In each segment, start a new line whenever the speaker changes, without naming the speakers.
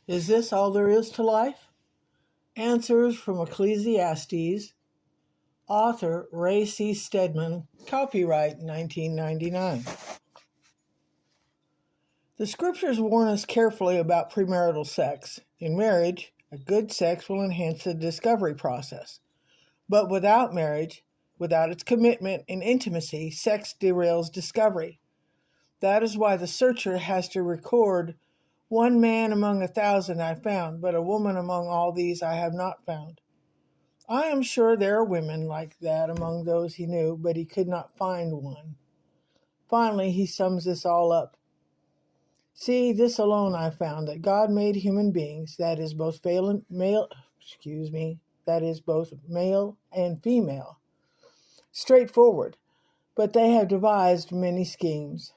Is this all there is to life? Answers from Ecclesiastes. Author Ray C. Stedman. Copyright 1999. The scriptures warn us carefully about premarital sex. In marriage, a good sex will enhance the discovery process. But without marriage, without its commitment and intimacy, sex derails discovery. That is why the searcher has to record, "One man among 1,000 I found, but a woman among all these I have not found." I am sure there are women like that among those he knew, but he could not find one. Finally, he sums this all up. "See, this alone I found, that God made human beings, that is both male and female, straightforward, but they have devised many schemes.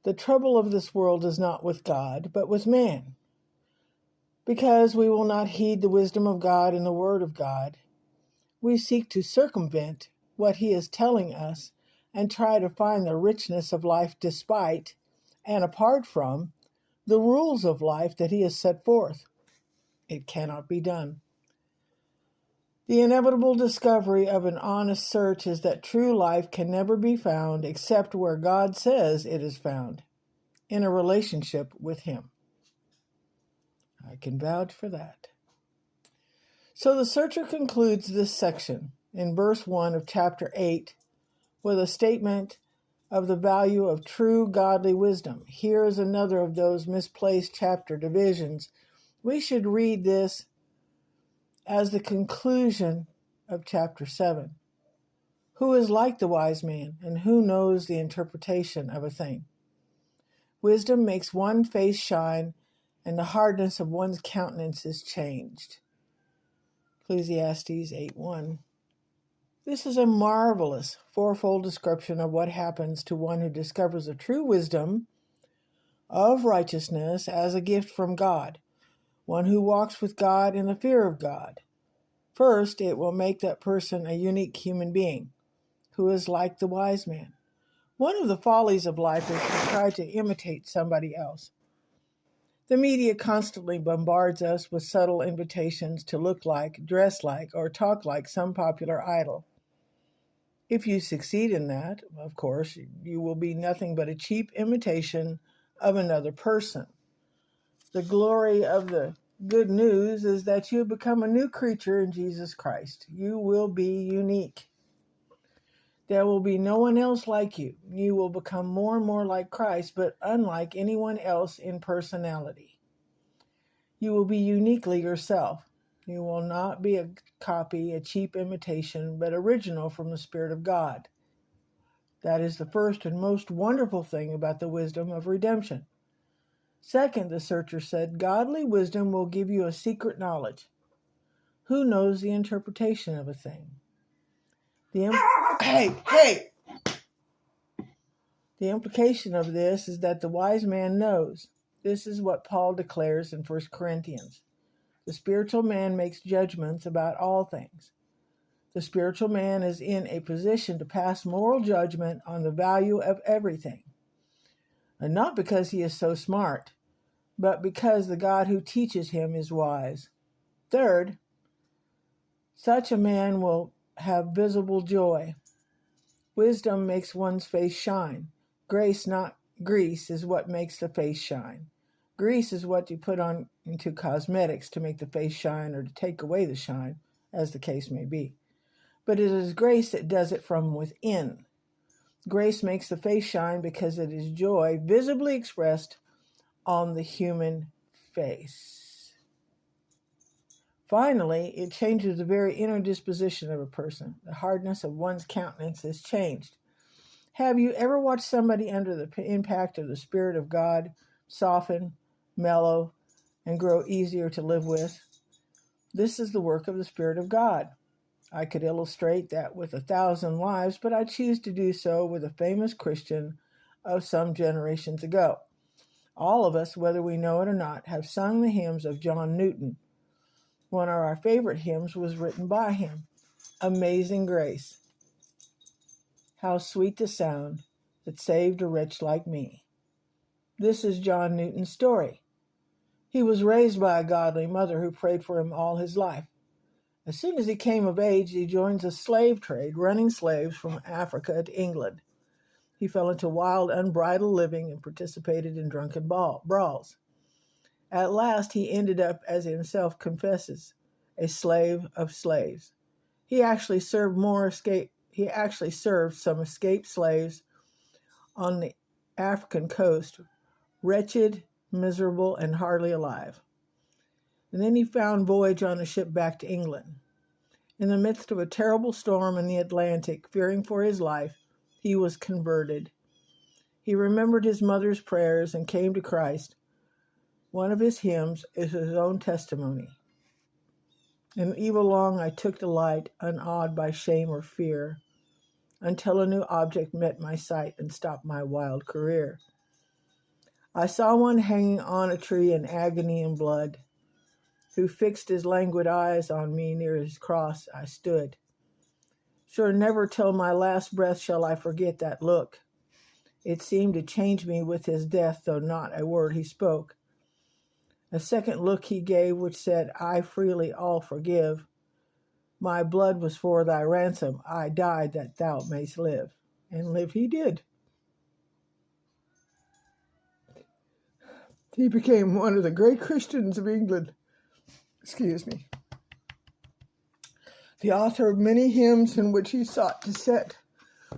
The trouble of this world is not with God, but with man. Because we will not heed the wisdom of God and the word of God, we seek to circumvent what he is telling us and try to find the richness of life despite and apart from the rules of life that he has set forth. It cannot be done. The inevitable discovery of an honest search is that true life can never be found except where God says it is found, in a relationship with him." I can vouch for that. So the searcher concludes this section in verse 1 of chapter 8 with a statement of the value of true godly wisdom. Here is another of those misplaced chapter divisions. We should read this as the conclusion of chapter 7. Who is like the wise man, and who knows the interpretation of a thing? Wisdom makes one face shine, and the hardness of one's countenance is changed. Ecclesiastes 8:1. This is a marvelous fourfold description of what happens to one who discovers the true wisdom of righteousness as a gift from God, one who walks with God in the fear of God. First, it will make that person a unique human being who is like the wise man. One of the follies of life is to try to imitate somebody else. The media constantly bombards us with subtle invitations to look like, dress like, or talk like some popular idol. If you succeed in that, of course, you will be nothing but a cheap imitation of another person. The glory of the good news is that you have become a new creature in Jesus Christ. You will be unique. There will be no one else like you. You will become more and more like Christ, but unlike anyone else in personality. You will be uniquely yourself. You will not be a copy, a cheap imitation, but original from the Spirit of God. That is the first and most wonderful thing about the wisdom of redemption. Second, the searcher said, godly wisdom will give you a secret knowledge. Who knows the interpretation of a thing? The implication of this is that the wise man knows. This is what Paul declares in 1 Corinthians. The spiritual man makes judgments about all things. The spiritual man is in a position to pass moral judgment on the value of everything. And not because he is so smart, but because the God who teaches him is wise. Third, such a man will have visible joy. Wisdom makes one's face shine. Grace, not grease, is what makes the face shine. Grease is what you put on into cosmetics to make the face shine or to take away the shine, as the case may be. But it is grace that does it from within. Grace makes the face shine because it is joy visibly expressed on the human face. Finally, it changes the very inner disposition of a person. The hardness of one's countenance is changed. Have you ever watched somebody under the impact of the Spirit of God soften, mellow, and grow easier to live with? This is the work of the Spirit of God. I could illustrate that with 1,000 lives, but I choose to do so with a famous Christian of some generations ago. All of us, whether we know it or not, have sung the hymns of John Newton. One of our favorite hymns was written by him, Amazing Grace. How sweet the sound that saved a wretch like me. This is John Newton's story. He was raised by a godly mother who prayed for him all his life. As soon as he came of age, he joins a slave trade, running slaves from Africa to England. He fell into wild, unbridled living and participated in drunken brawls. At last, he ended up, as he himself confesses, a slave of slaves. He actually served some escaped slaves on the African coast, wretched, miserable, and hardly alive. And then he found voyage on a ship back to England. In the midst of a terrible storm in the Atlantic, fearing for his life, he was converted. He remembered his mother's prayers and came to Christ. One of his hymns is his own testimony. In evil long I took delight, unawed by shame or fear, until a new object met my sight and stopped my wild career. I saw one hanging on a tree in agony and blood, who fixed his languid eyes on me. Near his cross I stood. Sure, never till my last breath shall I forget that look. It seemed to change me with his death, though not a word he spoke. A second look he gave, which said, I freely all forgive. My blood was for thy ransom. I died that thou mayst live. And live he did. He became one of the great Christians of England. The author of many hymns in which he sought to set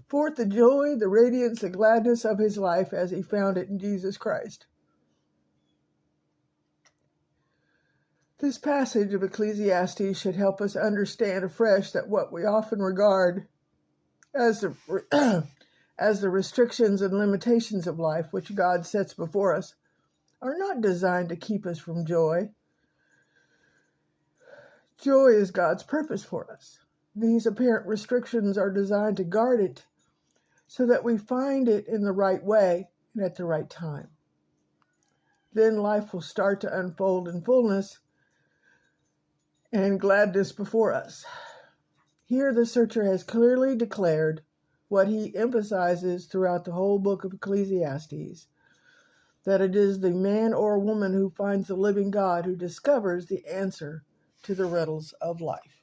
forth the joy, the radiance, the gladness of his life as he found it in Jesus Christ. This passage of Ecclesiastes should help us understand afresh that what we often regard as the restrictions and limitations of life which God sets before us are not designed to keep us from joy. Joy is God's purpose for us. These apparent restrictions are designed to guard it so that we find it in the right way and at the right time. Then life will start to unfold in fullness and gladness before us. Here the searcher has clearly declared what he emphasizes throughout the whole book of Ecclesiastes, that it is the man or woman who finds the living God who discovers the answer to the riddles of life.